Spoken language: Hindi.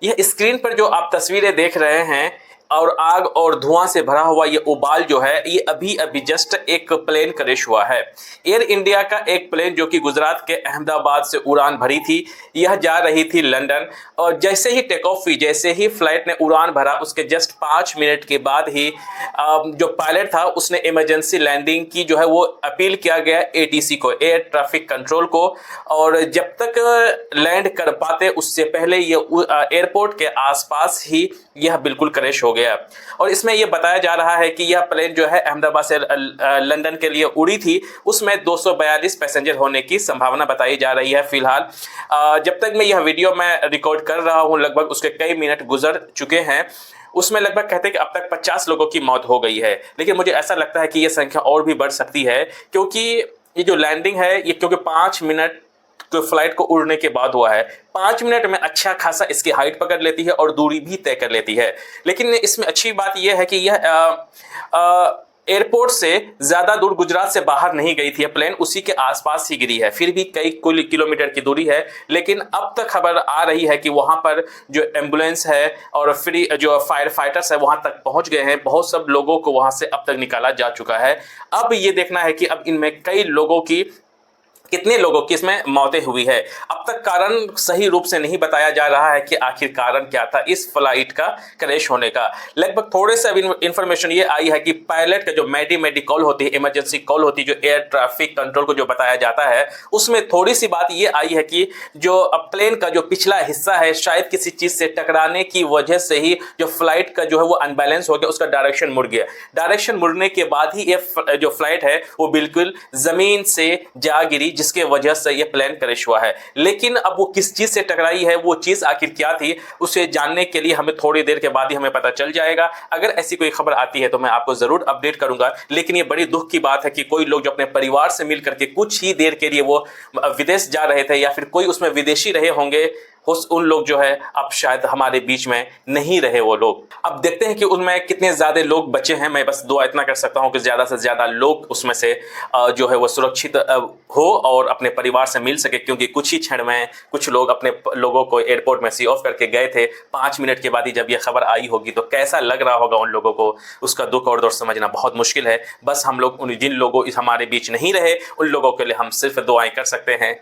यह स्क्रीन पर जो आप तस्वीरें देख रहे हैं और आग और धुआं से भरा हुआ ये उबाल जो है, ये अभी अभी जस्ट एक प्लेन क्रैश हुआ है। एयर इंडिया का एक प्लेन जो कि गुजरात के अहमदाबाद से उड़ान भरी थी, यह जा रही थी लंदन। और जैसे ही टेक ऑफ हुई, जैसे ही फ्लाइट ने उड़ान भरा, उसके जस्ट 5 मिनट के बाद ही जो पायलट था उसने इमरजेंसी लैंडिंग की जो है वो अपील किया गया एटीसी को, एयर ट्रैफिक कंट्रोल को। और जब तक लैंड कर पाते उससे पहले ये एयरपोर्ट के आसपास ही यह बिल्कुल क्रैश हो गया। और इसमें यह बताया जा रहा है कि यह प्लेन जो है अहमदाबाद से लंदन के लिए उड़ी थी, उसमें 242 पैसेंजर होने की संभावना बताई जा रही है फिलहाल। जब तक मैं यह वीडियो मैं रिकॉर्ड कर रहा हूं, लगभग उसके कई मिनट गुजर चुके हैं। उसमें लगभग कहते हैं कि अब तक 50 लोगों की मौत हो गई है, लेकिन मुझे ऐसा लगता है कि यह संख्या और भी बढ़ सकती है, क्योंकि ये जो लैंडिंग है ये क्योंकि 5 मिनट तो फ्लाइट को उड़ने के बाद हुआ है। 5 मिनट में अच्छा खासा इसकी हाइट पकड़ लेती है और दूरी भी तय कर लेती है। लेकिन इसमें अच्छी बात यह है कि यह एयरपोर्ट से ज्यादा दूर गुजरात से बाहर नहीं गई थी, प्लेन उसी के आसपास ही गिरी है। फिर भी कई कुल किलोमीटर की दूरी है, लेकिन अब तक खबर आ रही है कि वहां पर जो एम्बुलेंस है और फ्री जो फायर फाइटर्स है वहां तक पहुंच गए हैं। बहुत सब लोगों को वहां से अब तक निकाला जा चुका है। अब ये देखना है कि अब इनमें कई लोगों की, कितने लोगों की इसमें मौतें हुई है। अब तक कारण सही रूप से नहीं बताया जा रहा है कि आखिर कारण क्या था इस फ्लाइट का क्रैश होने का। लगभग थोड़े से इंफॉर्मेशन ये आई है कि पायलट का जो मेडी कॉल होती है, इमरजेंसी कॉल होती है, जो एयर ट्रैफिक कंट्रोल को जो बताया जाता है, उसमें थोड़ी सी बात ये आई है कि जो प्लेन का जो पिछला हिस्सा है शायद किसी चीज से टकराने की वजह से ही जो फ्लाइट का जो है वो अनबैलेंस हो गया, उसका डायरेक्शन मुड़ गया। डायरेक्शन मुड़ने के बाद ही ये जो फ्लाइट है वो बिल्कुल जमीन से जा गिरी, जिसके वजह से ये प्लेन क्रैश हुआ है। लेकिन अब वो किस चीज से टकराई है, वो चीज आखिर क्या थी, उसे जानने के लिए हमें थोड़ी देर के बाद ही हमें पता चल जाएगा। अगर ऐसी कोई खबर आती है तो मैं आपको जरूर अपडेट करूंगा। लेकिन ये बड़ी दुख की बात है कि कोई लोग जो अपने परिवार से मिल करके कुछ ही देर के लिए वो विदेश जा रहे थे, या फिर कोई उसमें विदेशी रहे होंगे, उन लोग जो है अब शायद हमारे बीच में नहीं रहे वो लोग। अब देखते हैं कि उनमें कितने ज्यादा लोग बचे हैं। मैं बस दुआ इतना कर सकता हूं कि ज्यादा से ज्यादा लोग उसमें से जो है वो सुरक्षित हो और अपने परिवार से मिल सके, क्योंकि कुछ ही क्षण में कुछ लोग अपने लोगों को एयरपोर्ट में सी ऑफ करके गए थे। 5 मिनट के बाद ही जब यह खबर आई होगी तो कैसा लग रहा होगा उन लोगों को, उसका दुख और दर्द समझना बहुत मुश्किल है। बस हम लोग जिन लोगों हमारे बीच नहीं रहे उन लोगों के लिए हम सिर्फ दुआएं कर सकते हैं।